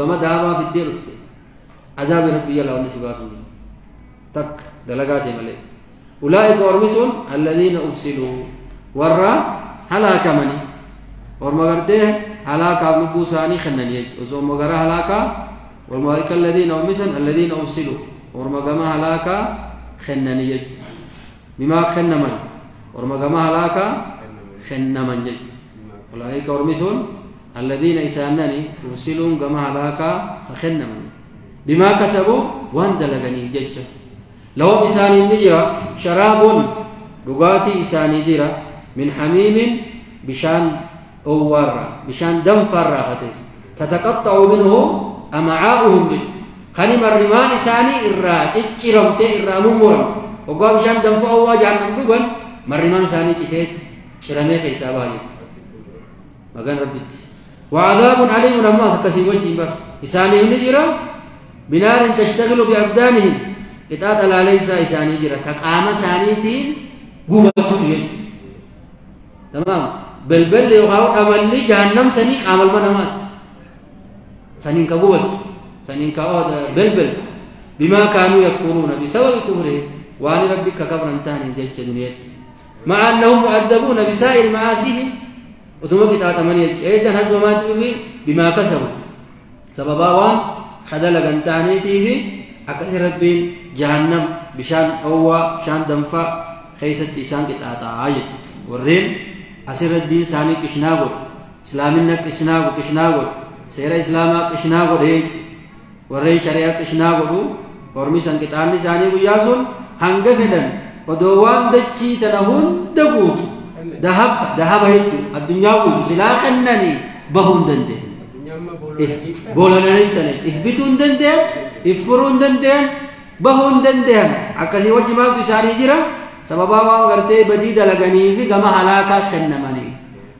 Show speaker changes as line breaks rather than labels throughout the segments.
وقام دابا في الدين رفت عذاب ربي الله ونسباسهم تك دلقات ملئ أولئك ورمسون الذين أبسلوا ورّا هلاك مني ورمغرته هلاك أبنبو ثاني خنني وزوم مغرى هلاك والملائكة الذين أمسن الذين أبسلوا ورمغما هلاك خنني بما خنمن ورمغما هلاك خنمن أولئك ورمسون الذين إسانني أبسلون غما هلاك خنمن بما كسبوا واندلغني جج لو إساني نجرة شراب لغاتي إساني جرة من حميم بشان أوارا بشان دم فرغته تتقطع منه أمعاؤهم خنم الرمان إساني إرّا تجرمت إرّا ممرم وقال بشان دم فأوا جهنم دوغن مرمان إساني تتيت شرمي خيساباني مغان ربيت وعذاب عليم لما سكسي وجه بر إساني نجرة بنار تشتغل بأبدانهم إتات لا ليس إساني جرا تقام سانيتين غوبتو تمام بلبل يخاو عمل جهنم سني عمل منامات سنين كغوبت سنين كاود بلبل بما كانوا يكفرون بسبب كفرهم وان ربك كبرا تاني جج دنيت مع انهم مؤدبون بسائر معاصيهم وتمك تاتمنيت ايضا حسب ما تقول بما كسبوا سببا وان خدل غنتانيتي في أكثر ربين جهنم بشان أوا شان دمفا خيست إسان كتاتا عايد ورين أسر الدين ساني كشناغو إسلامنا كشناغو سيرا إسلاما كشناغو هي ورين شريعة كشناغو ورمي سان كتاني ساني ويازون هنگفدن ودوان دچي تنهون دقوت دهب هيتو الدنيا قوت سلاخنني بهون دنده بولنا نيتني إثبتون دنده إفرون دندن بهون دندن أكثر وجه ما تساري جرا سببا وان غرتي بديد لغني في كما هلاكا خنمني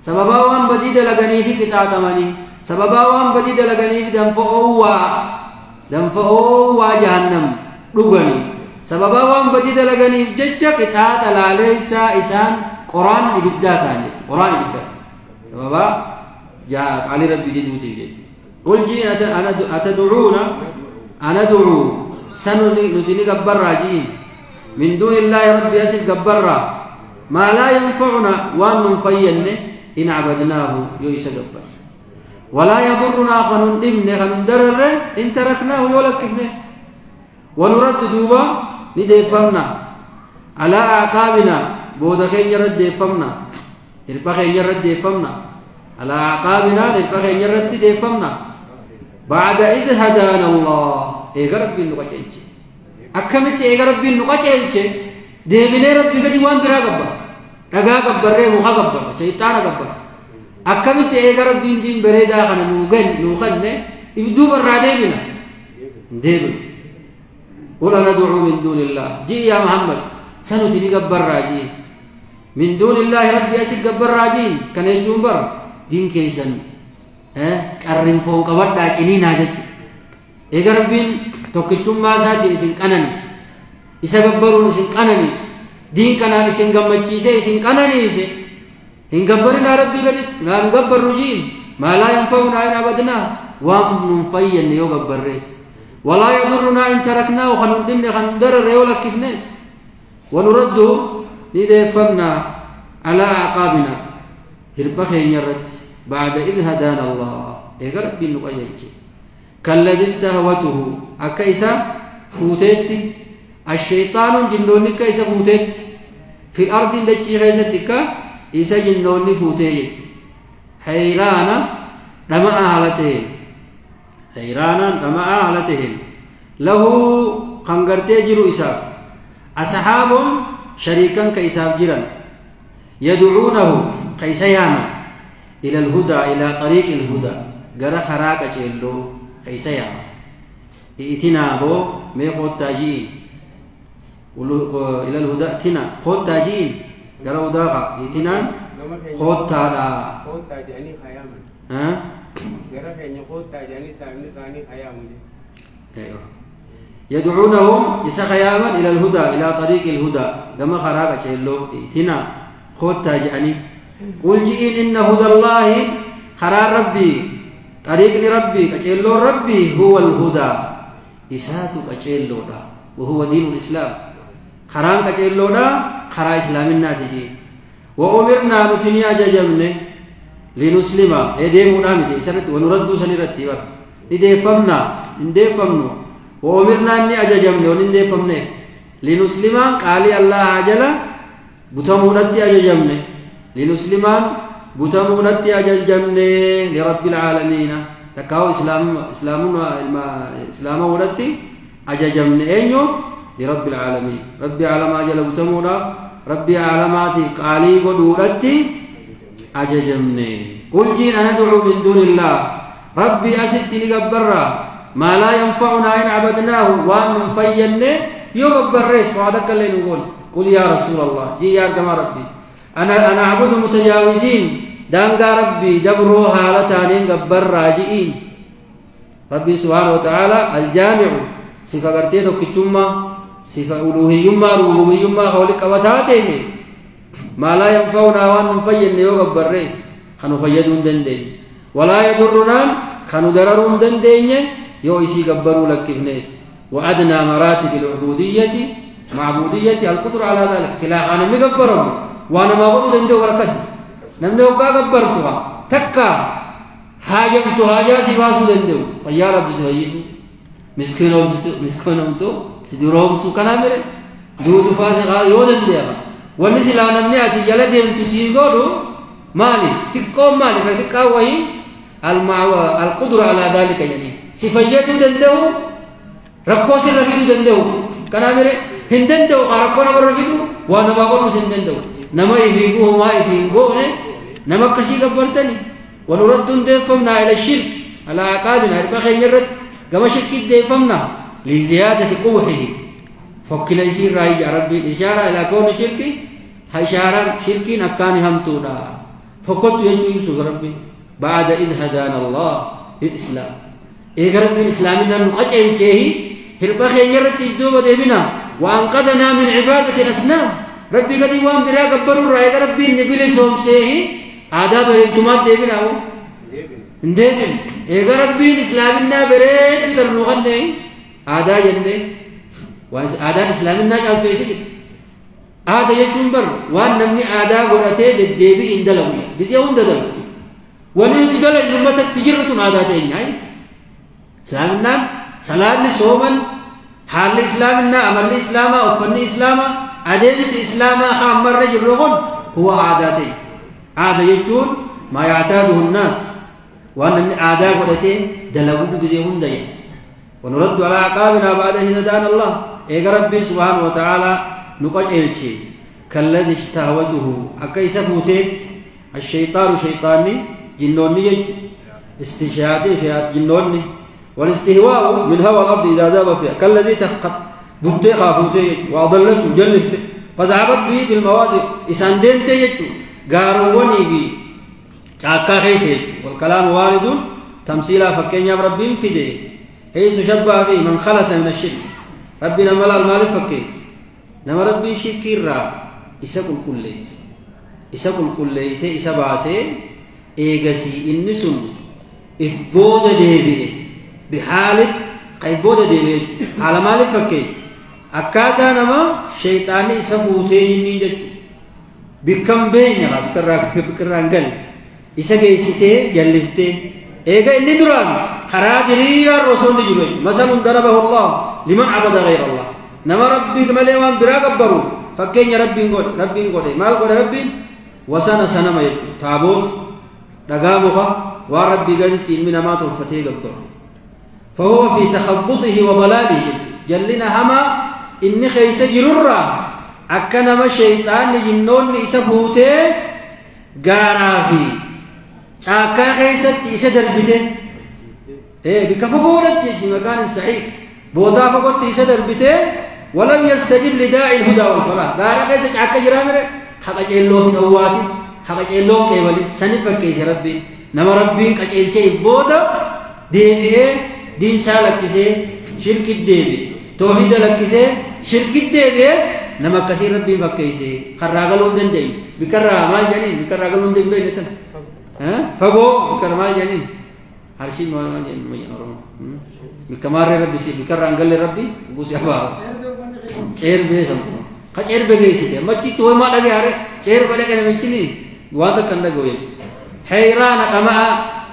سببا وان بديد لغني في كتاتمني سببا وان بديد لغني في دنفؤوا جهنم دوغني سببا وان بديد لغني جج كتات لا ليس إسان قرآن إبداتا قرآن إبداتا سببا جاء علي ربي جدوتي قل جي أتدعون أنا دعو سنتني قبر راجين من دون الله ربي أسد قبر ما لا ينفعنا وأن نفين إن عبدناه يويس قبر ولا يضرنا خنندمن خندرر إن تركناه يولكفنه ونرد دوبا ندفمنا على أعقابنا بودخين يرد دفمنا إربخين يرد دفمنا على أعقابنا إربخين يرد دفمنا بعد إذ هدانا الله إيغرب بالنقاجيج أكملت إيغرب بالنقاجيج ديمين ربي قد وان برا قبر رقا قبر ريه مخا قبر شيطان قبر أكملت إيغرب دين بريدا خنا نوغن إبدو برا ديمنا ولا ندعو من دون الله جي يا محمد سنتني قبر راجي من دون الله ربي أسد قبر راجي كان يجون بر دين كيسن قرن فوق ودا كنينا جت اگر ربين توكتم ما ساتي اسن قننيس يسغبرون اسن قننيس دين كان اسن غمچيسه اسن قننيس ان غبرنا ربي قد لا نغبر رجين ما لا ينفعنا ان ابدنا وام نفين يو غبرس ولا يضرنا ان تركناه خندم خندر ريولا كفنس ونرد لدفنا على عقابنا هربخين يرد بعد إذ هدانا الله إيقرب بالنقايج كالذي استهوته أكيسا فوتت الشيطان جنوني كيسا فوتت في الأرض التي غيستك إيسا جنوني فوتت حيرانا رمى آلتهم له خنغرتي جرو إساف أصحاب شريكا كإساف جرا يدعونه كيسياما إلى الهدى إلى طريق الهدى جرى خراك جلو خيسيا إتنابو مي خود تاجين إلى الهدى تنا خود تاجين جرى هداها إتنان خود تالا
خود تاجاني خيام
ها
جرى خيني خود تاجاني ساني خيام
أيوه يدعونهم إسا خياما إلى الهدى إلى طريق الهدى جمع خراك جلو إتنا خود تاجاني قل جئين إن هدى الله خرار ربي طريق ربي كجلو ربي هو الهدى إساتو كجلو دا وهو دين الإسلام خران كجلو دا خرا إسلامنا تجي وأمرنا نتنيا ججمني لنسلم إديمنا مدي سرت ونرد سنرتي بر إديفمنا إنديفمنو وأمرنا إني أججمني وننديفمني لنسلم قال الله عجل بتمونتي أججمني لنسلم بتمونتي أججمني لرب العالمين تكاو إسلام ولدتي أججمني أينو لرب العالمين ربي عالم أجل بتمونا ربي عالماتي قالي قدولتي أججمني قل جينا ندعو من دون الله ربي أشتني قبرا ما لا ينفعنا إن عبدناه وأن نفيني يغبر ريس وعدك اللي نقول قل يا رسول الله جي يا جماعة ربي أنا أعبد متجاوزين دانقا ربي دبروها لتانين قبر راجئين ربي سبحانه وتعالى الجامع صفة قرتيتو كتشمة صفة ألوهيما ربوبيما خولك وتاتين ما لا ينفعنا وأن نفين يغبر ريس خنو فيدون دندين ولا يضرنا خنو دررون دندين يو إسي قبروا لك كفنيس وأدنى مراتب العبودية معبودية القدر على ذلك سلاحانا مقبرهم وانا ما قلت عنده وركس نمنه وقا قبرتها تكا حاجمت حاجة سباسو عنده فيا رب سويسو مسكينهم تو سدروهم سكنا مره دوت فاسقا يود عنده ونسي لا نمني أتي جلدهم تسيقودو مالي تقوم مالي فتقا وهي القدر على ذلك يعني سفيته عنده ركوس الرفيق عنده كنا مره هندن دو خارقنا برفيدو وانا ما قلنا سندن دو نما يفيقوه ما يفيقوه نما كشي قبرتني ونرد ديفمنا إلى الشرك على عقابنا البخي نرد كما شرك ديفمنا لزيادة قوحه فكنا يصير رأي يا ربي الإشارة إلى كون شركي إشارة شركي نبكاني هم تودا فقط ينجو ربي بعد إذ هدانا الله للإسلام إيه ربي الإسلامنا نقجع الجاهي البخي نرد الدوبة ديبنا وأنقذنا من عبادة الأصنام ربي قد يوام بلا قبروا رأيك ربي النبي لسهم سيه آداب الانتمات ديبنا هو ديبن إيقا ربي الإسلامنا بريد بتر نغنى آدا جنة آدا الإسلامنا قالت يسجد آدا يجون بر وان نمني آدا قرأتي ديبي اندلوية بس يوم دلوية ونيتقال النمة التجرة آدا تين إسلامنا صلاة صوما حال الإسلامنا أمر الإسلام أفن الإسلام أدمس إسلام خامر رجل رغن هو عاداتي عادة يجون ما يعتاده الناس وأن عادات ولتين دلقوا بجزيهم دين ونرد على عقابنا بعد هدانا الله إيق ربي سبحانه وتعالى نقج إلشي كالذي اشتهوته أكيس فوتيت الشيطان شيطاني جنوني استشهادي شياط جنوني والاستهواء من هوى الأرض إذا ذاب فيها كالذي تخط بطيخا فوتي وأضلته جلفت فذهبت به في الموازق إساندين تيجت قاروني في شاكا خيسيت والكلام وارد تمثيلا فكين ربي فيدي حيث شبه فيه من خلص من الشرك ربنا ملا المال فكيس نما ربي شكير را إساقل كليس إساقل كليس إسا باسي إيغسي إنسون إفبود ديبئ بحالة قيبودة ديبئ حال مال فكيس أكاتا نما شيطاني سفوتين نيجت بكم بين بكرانقل إسا قيسته جلفته إيغا إني دران خراجري الرسول جلوي مثل ضربه الله لمن عبد غير الله نما ربي كماليوان برا قبروا فكين ربي نقول مال قول ربي وسنة سنة ما يجب تابوت رقامها وربي قدت من ما ترفتيه قبر فهو في تخبطه وضلاله جلنا هما إني خيس جرورا أكنما شيطان جنون إسفوته قارافي أكا خيست إسدر بته بكفبورت يجي مكان سعيد بوضا فقط إسدر بته ولم يستجب لداعي الهدى والفلاح قارا خيست أكا جرامر حقا جيلوه نواتي حقا جيلوه كيولي سنفك كيس ربي نما ربي كجيل كي بوضا دينه دين سالك كيسي شرك الديبي توحيد لك كيسي شرك الديبي نما كثير ربي فكيسي خراغلون دندي بكرا مال جنين بكرا غلون دندي بين سن فغو بكرا مال جنين عرشي ما ينورون بكمار ربي سي بكران قال ربي بوسي أباه شير بيسم كشير بيجيسي ما تجي توه ما لقي هاره شير بلي كنا ميتني وادا كندا قوي حيران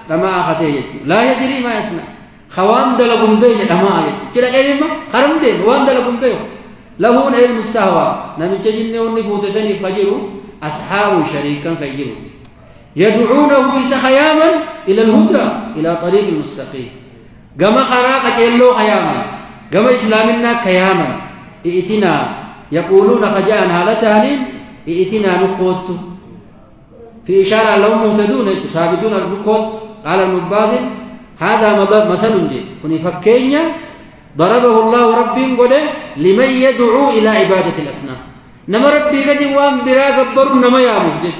لما خطيه لا يدري ما يسمع خوان دلقم بين لما كده كلمة خرم دين وان دلقم بين له نيل مستهوى نمتجن ونفوت سني فجروا أصحاب شريكا فجروا يدعونه إذا خياما إلى الهدى إلى طريق المستقيم كما خراق جلو خياما كما إسلامنا خياما ائتنا يقولون خجاء هالتان ائتنا نخوت في إشارة لهم مهتدون ثابتون النخوت قال المبازل هذا مثل جي كوني فكينيا ضربه الله ربي قوله لمن يدعو إلى عبادة الأصنام نما ربي قد وام برا قبر نما يامو جد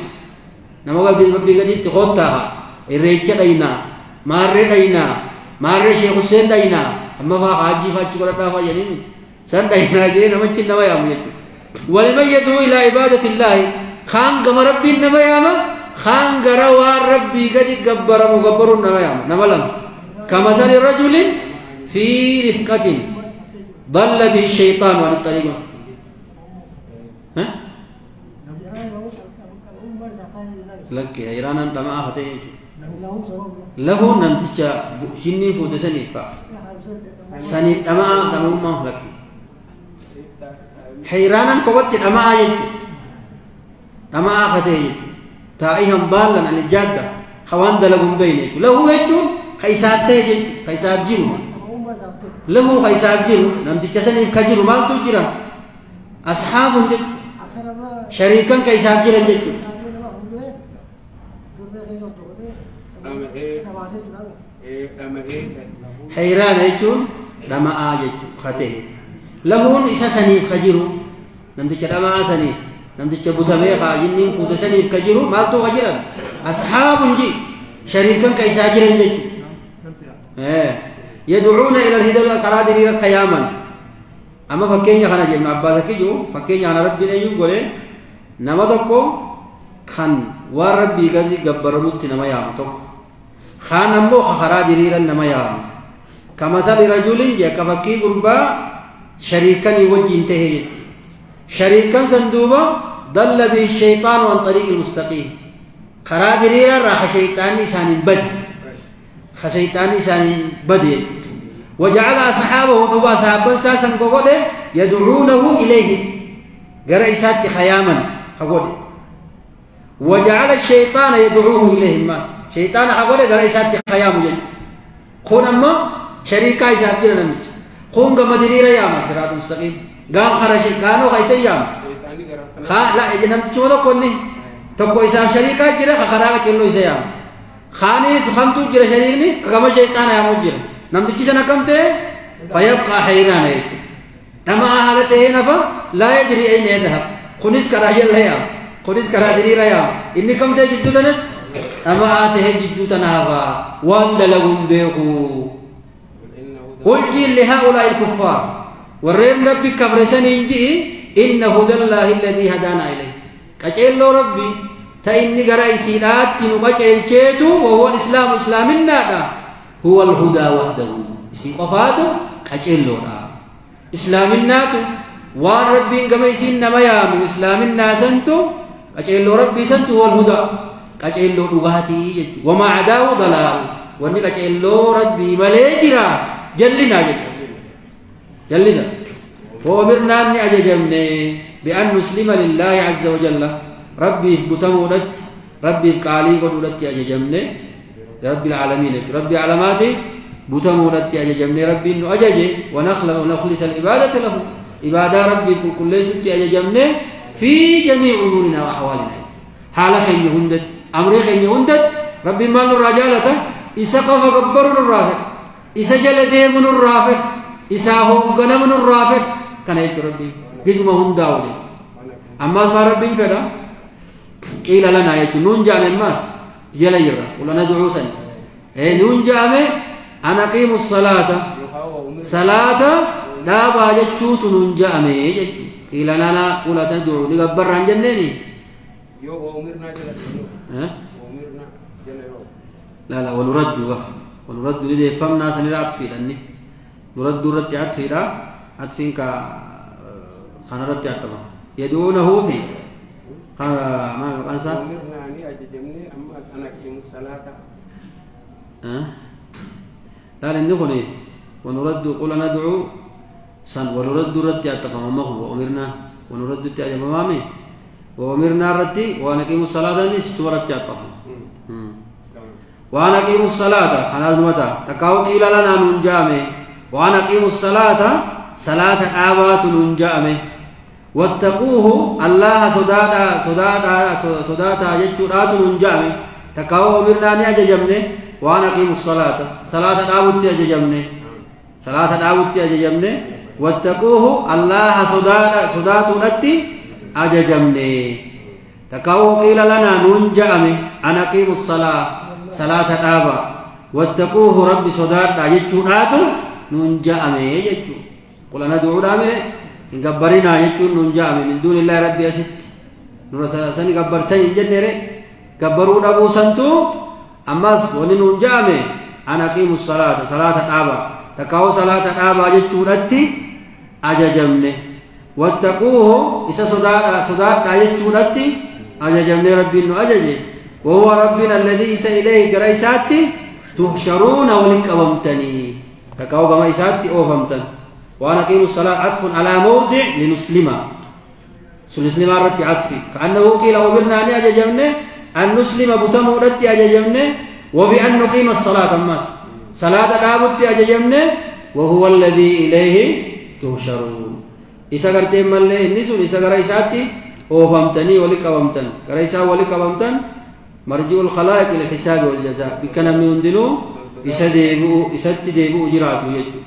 نما ربي قد تخوتها الرجال دينا مار شيخ حسين دينا أما فاجي فاجي تافا ينين سن دينا جي نما تشين نما يامو جد ولمن يدعو إلى عبادة الله خان قم ربي نما يامو خان قروا ربي قد قبر مقبر نما يامو نما لم كمثل رجل في رفقة ضل به الشيطان عن الطريق ها لك إيرانا لما أخذته له نمتجا جنين فوت سنيفا سنيف لما ما لك حيرانا قوت لما أجد لما أخذته تائهم ضالا عن الجادة خوان دلهم بينك له يجون خيساب تيجي خيساب جيرو له خيساب جيرو نمتجا سنيف كجيرو ما تجيرا أصحاب جد شريكا كيساب جيرا جد حيران يجون لما يجون خته لهون إسا سنيف كجيرو نمتجا لما سنيف نمتجا بوتامي خاجنين فوت سنيف كجيرو ما تو كجيرا أصحاب جي شريكا كيساب جيرا جد يدعون إلى الهدى والقرادر إلى القياما أما فكينيا خنا جيم أبادك جو فكينيا أنا ربي نيجو قوله نما تكو خان وربي قد جبرمت نما يام تكو خان أمبو خرا ديريرا نما يام كمثل رجل جاك فكي قربا شريكا يوجين تهي شريكا صندوبا ضل به الشيطان عن طريق المستقيم خرا ديريرا راح شيطاني سان بد خشيطاني سان بد وجعل أصحابه دبا صحابا ساسا قوله يدعونه إليه قرأيسات خياما قوله وجعل الشيطان يدعوه إليه الناس شيطان قوله قرأيسات خياما جد خون أما شريكا إسات جرنا نمت خون قمدرير ياما صراط مستقيم قام خرش كانوا خيسي ياما لا إجنام تشوذا قولني تقو إسان شريكا جرى خراغة كيلو إسا ياما خاني سخمتو جرى شريكني كما شيطان يامو جرى نمت كيسنا كمته فيبقى حيران هيك تما حالته نفا لا يدري أين يذهب خنيس كراجل ليا خنيس كراجري ليا إني كمته جدو تنت أما آته جدو تنهفا وان دلغم بيخو قل لهؤلاء الكفار والرئيم ربي كبرسان إنجي إن هدى الله الذي هدانا إليه كجل ربي تإني قرأي سيدات نقجل جيتو وهو الإسلام إسلام النادا هو الهدى وحده اسم قفاته كجلونا إسلام الناتو وان ربي كما يسين نما يامو إسلام الناسنتو كجلو ربي سنتو هو الهدى كجلو دغاتي وما عداه ضلال وان كجلو ربي مليجرا جلنا جلنا وأمرنا أن أججمنا بأن نسلم لله عز وجل ربي بتمودت ربي قالي قدولت أججمنا رب العالمين رب العالمات بتمودت أججمنا ربي إنه أججي ونخلص العبادة له عبادة ربي كل ست أججمنا في جميع أمورنا وأحوالنا حال خير هندت أمر خير هندت ربي مال الرجالة إسقف كبر الرافع إسجل ديمن الرافع إساهم غنم الرافع كان يك ربي جسمهم داود أما اسم ربي فلا قيل لنا يكون جان الناس يلا يرى ولا ندعو سن نون جامع أنا قيم الصلاة صلاة لا باجتشوت نون جامع قيل لنا ولا تدعو لقبر عن جنني لا ونرد ونرد لدي فمنا سنلا عطفي لأني نرد رد عطفي لا عطفين كا خان رد عطفا يدعونه في ما أنسى
أمرنا أن أججمني أما أنا أقيم الصلاة
لا لنقول ونرد قل ندعو سن ونرد رد عطفا ممه وأمرنا ونرد تعجب مامي وأمرنا رد ونقيم الصلاة نستو رد عطفا وأنا أقيم الصلاة خلاص متى تكاو قيل لنا ننجامه وأنا أقيم الصلاة صلاة آبات ننجامه واتقوه الله صداتا يجرات ننجامه تكاو أمرنا أن أججمنه وأنا أقيم الصلاة صلاة آبت أججمنه صلاة آبت أججمنه واتقوه الله صدات نتي أججمنه تكاو قيل لنا ننجامه أنا أقيم الصلاة صلاة آبا واتقوه رب صدات يجرات ننجامه يجو قل أنا دعو دامه إن قبرنا يجو ننجامه من دون الله ربي أسد نرسل قبرتين جنره قبرون أبو سنتو أمس وننجامه أنا أقيم الصلاة صلاة آبا تكاو صلاة آبا يجو نتي أججمنه واتقوه إسا صدات يجو نتي أججمنه ربي إنه أججه وهو ربنا الذي إليه قريساتي تحشرون ولك أومتني تكاو كما إساتي أوفمتن وأنا أقيم الصلاة عطف على موضع لنسلم سنسلم رتي عطفي كأنه قيل أمرنا أن أججمنه أن نسلم بتمو رتي أججمنه وبأن نقيم الصلاة الناس صلاة دابت أججمنه وهو الذي إليه تحشرون إسا قرتين ملي النسل إسا قريساتي أوفمتني ولك أومتن قريسا ولك أومتن مرجو الخلائق للحساب والجزاء بكنا من يندلو يسددوا جراته يجو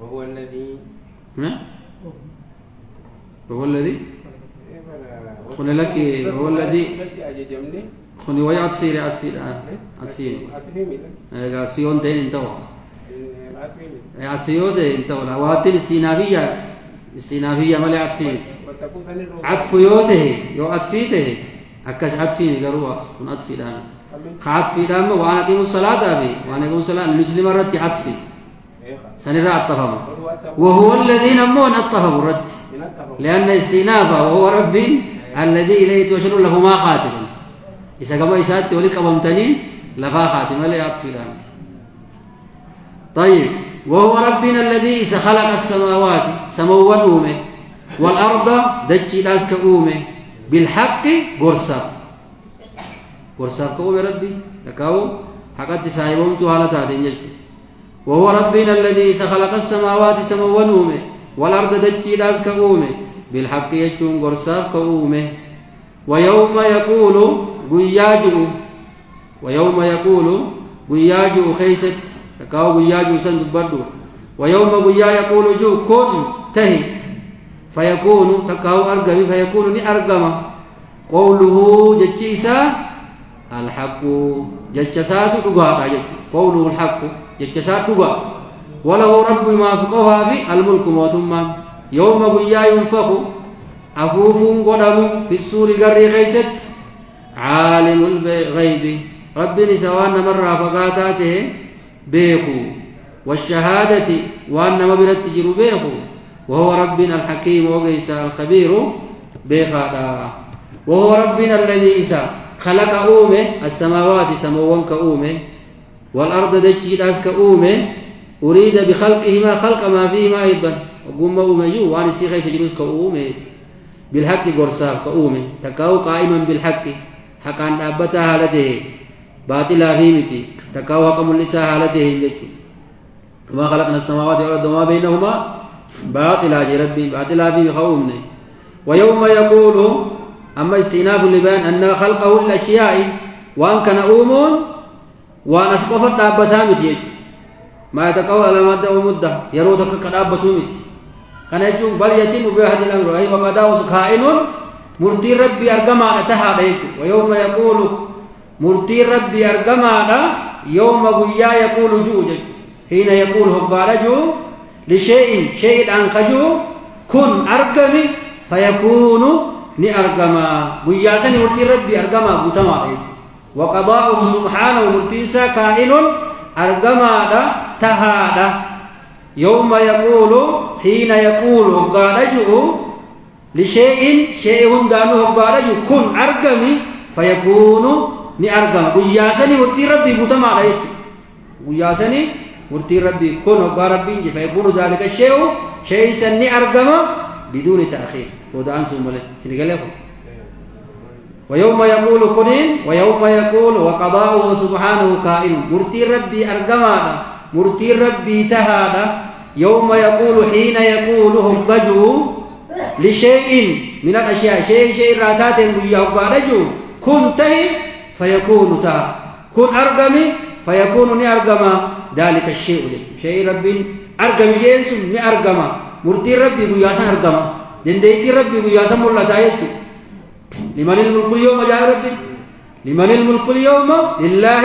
وهو الذي
وهو الذي خن لك هو الذي خن ويعطفي عطفي عطفي عطفي أنتين انتوا عطفي انتوا العواتل استنافية ملي عطفي عطف يوته يو عطفيته أكش عطفيني قروا من عطفي دام خعطفي دام وأنا أقيم الصلاة أبي وأنا أقيم الصلاة المسلم رد عطفي سنرى الطفم وهو الذي نمون الطفم رد لأن استئنافه وهو ربي الذي إليه توشر له ما خاتم إذا كما يسات ولك أبمتني لفا خاتم لا عطفي دام طيب وهو ربنا الذي إذا خلق السماوات سموا أومه والأرض دجي لاسك أومه بالحق قرصاف كأومه ربي لكاو حقات سايبهم تهالتات يجي وهو ربنا الذي خلق السماوات سموا أومه والأرض دجي لاسك أومه بالحق يجون قرصاف كأومه ويوم يقول قياجو خيست لكاو قياجو سندبردو ويوم قيا يقول جو كن تهي فيكون تكاو أرقم فيكون أرقم قوله جتشيسا الحق جتشسات تقاطع قوله الحق جتشسات تقاطع وله رب ما فقها في الملك موتما يوم قيا ينفخ أفوف قدم في السور قري غيست عالم الغيب رب نسوان مرة فقاتاته بيخو والشهادة وأن مبرت تجر بيخو وهو ربنا الحكيم وقيس الخبير بخادا وهو ربنا الذي خلق أومه السماوات سموان كأومه والأرض دجي داس كأومه أريد بخلقهما خلق ما فيهما أيضا وقوم أوميو وأنا سيخي سجلوس كأومه بالحق قرصاف كأومه تكاو قائما بالحق حقا أبتا هالته باطلا فيمتي تكاو حكم النساء هالته وما خلقنا السماوات والأرض وما بينهما باطلا ربي باطلا في قومنا ويوم يقول أما استئناف اللبان أن خلقه الأشياء وأن كان أومون وأن أسقفت دابتامت يجو ما يتقول على مدة ومدة يروتك كدابتومت كان يجو بل يتم بهذا الأمر أي وقداو كائن مرتي ربي أرقما أتها بيكو ويوم يقول مرتي ربي أرقما يوم قيا يقول جوج حين يقول هبارجو لشيء أنقجو كن أرقمي فيكون ni argama guyyaa sani warti rabbi argama gutama وقضاؤه سبحانه مرتيسا كائن أرجما تهادا يوم يقول حين يقول قال لشيء شيء دانه قال كن أرجمي فيكون نأرجم وياسني مرتي ربي بتما عليك وياسني مرتي ربي كن قال ربي فيكون ذلك الشيء شيء سني أرجم بدون تأخير ودان سمله سنقله ويوم يقول كنين ويوم يقول وقضاؤه سبحانه كائن مرتي ربي أرجما مرتي ربي تهادا يوم يقول حين يقول هبجو لشيء من الأشياء شيء راتات يقارجو كنت فيكون تا كن أرجمي فيكون نأرجما ذلك الشيء شيء ربي أرجم جيس نأرجما مرتي ربي بياسا أرجما دنديتي ربي بياسا مولا تايتو لمن الملك اليوم يا ربي لمن الملك اليوم لله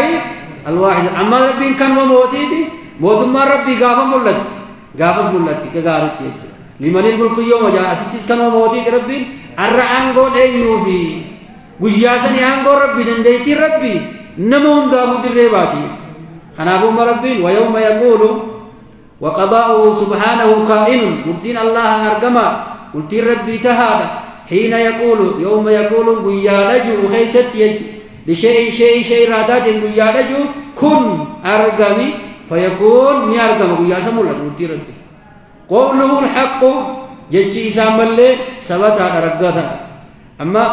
الواحد أما ربي كان وموتيتي موت ما ربي غافا مولت غافس مولت كغارتي لمن الملك اليوم يا أسيتيس كان وموتيتي ربي أرى أنغو دينو في وياسني أنغو ربي دنديتي ربي نمون دابو دريباتي خنابو ربي ويوم يقول وقضاؤه سبحانه كائن مبتين الله أرقما قلت ربي تهادا حين يقول يوم يقول ويالجو خيست يجو لشيء راتات ويالجو كن أرقمي فيكون نيارقم وياسم الله قلت ربي قوله الحق جيشي سام اللي سبتا أرقاتا أما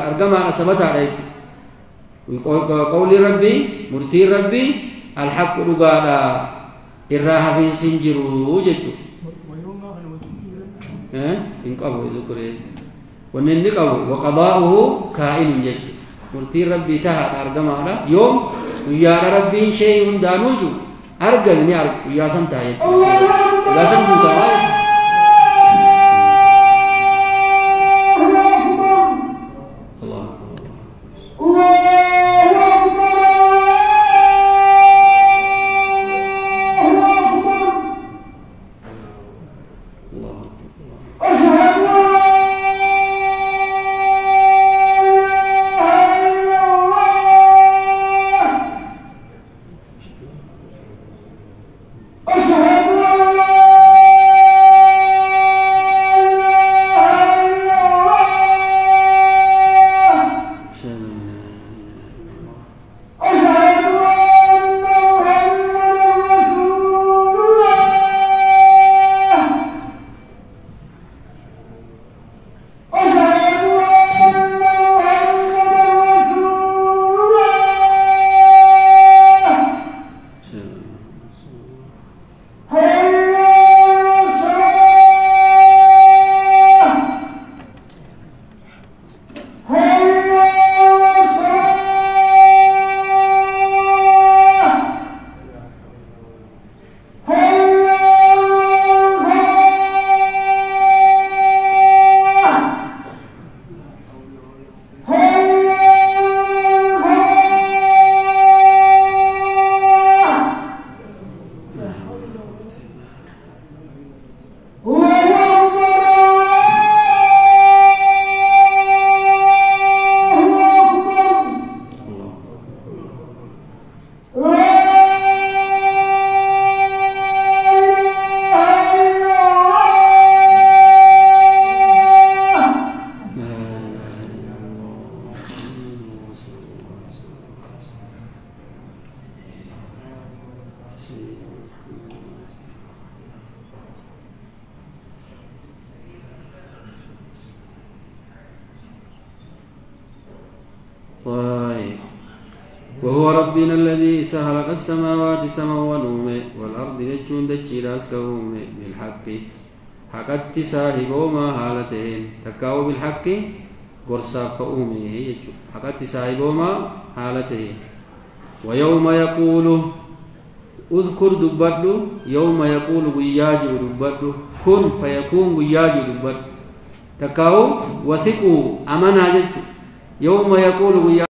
أرقما سبتا عليك قول ربي مرتي ربي الحق رقالا الراحة في سنجرو جيشو إن قبوا ذكره وننقوا وقضاؤه كائن جيشو مرتي ربي تهت أرقما على يوم ويا ربي شيء دانوجو أرقني ويا سنتاي يا سنتاي طيب وهو ربنا الذي خلق السماوات سما ونوم والأرض نجون دجيلاس كوم بالحق حقت صاحبهما حالتين تكاو بالحق قرصا كومه يجو حقت صاحبهما حالتين ويوم يقول اذكر دبدو يوم يقول وياجو دبدو كن فيكون وياجو دبدو تكاو وثقوا أمنا يجو يوم يقول